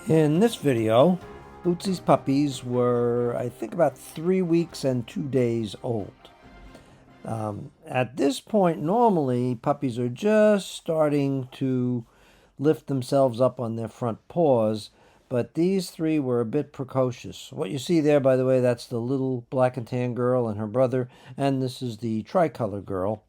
In this video, Bootsie's puppies were, I think, about 3 weeks and 2 days old. At this point, normally, puppies are just starting to lift themselves up on their front paws, but these three were a bit precocious. What you see there, by the way, that's the little black and tan girl and her brother, and this is the tricolor girl.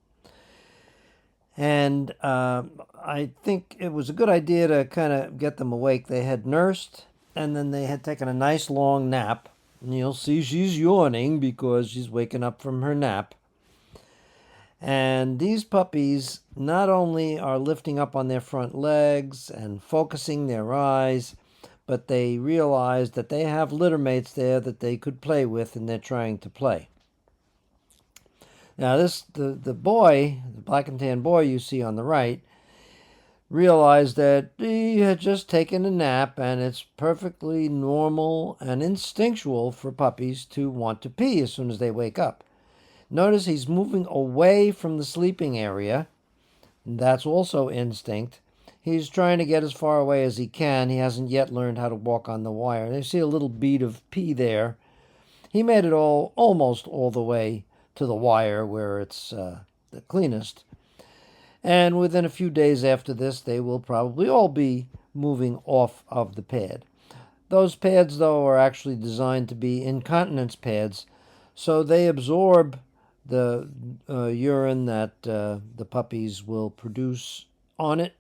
And I think it was a good idea to kind of get them awake. They had nursed, and then they had taken a nice long nap. And you'll see she's yawning because she's waking up from her nap. And these puppies not only are lifting up on their front legs and focusing their eyes, but they realize that they have litter mates there that they could play with, and they're trying to play. Now, the boy, the black and tan boy you see on the right, realized that he had just taken a nap, and it's perfectly normal and instinctual for puppies to want to pee as soon as they wake up. Notice he's moving away from the sleeping area. That's also instinct. He's trying to get as far away as he can. He hasn't yet learned how to walk on the wire. You see a little bead of pee there. He made it almost all the way to the wire where it's the cleanest. And within a few days after this, they will probably all be moving off of the pad. Those pads, though, are actually designed to be incontinence pads, so they absorb the urine that the puppies will produce on it,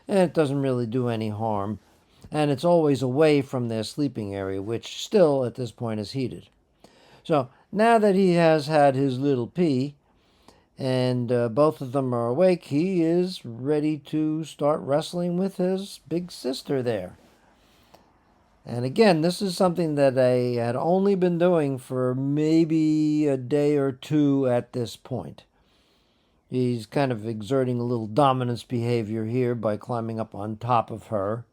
and it doesn't really do any harm. And it's always away from their sleeping area, which still at this point is heated. So now that he has had his little pee, and both of them are awake, he is ready to start wrestling with his big sister there. And again, this is something that I had only been doing for maybe a day or two at this point. He's kind of exerting a little dominance behavior here by climbing up on top of her.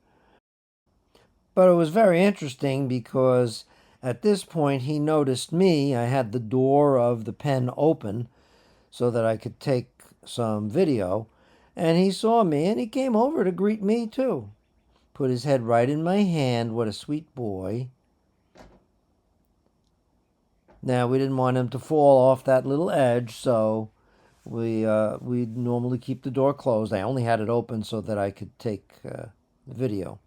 But it was very interesting because at this point he noticed me. I had the door of the pen open so that I could take some video, and he saw me and he came over to greet me too. Put his head right in my hand. What a sweet boy. Now, we didn't want him to fall off that little edge, so we normally keep the door closed. I only had it open so that I could take the video.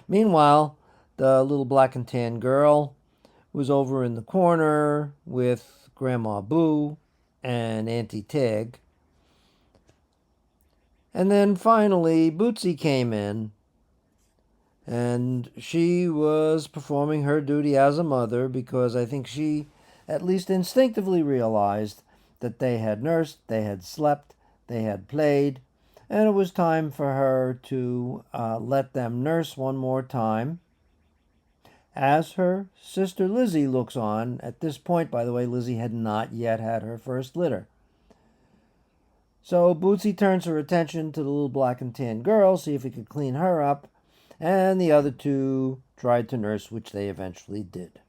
Meanwhile, the little black and tan girl was over in the corner with Grandma Boo and Auntie Tig. And then finally, Bootsie came in, and she was performing her duty as a mother because I think she at least instinctively realized that they had nursed, they had slept, they had played, and it was time for her to let them nurse one more time. As her sister Lizzie looks on. At this point, by the way, Lizzie had not yet had her first litter. So Bootsie turns her attention to the little black and tan girl, see if he could clean her up, and the other two tried to nurse, which they eventually did.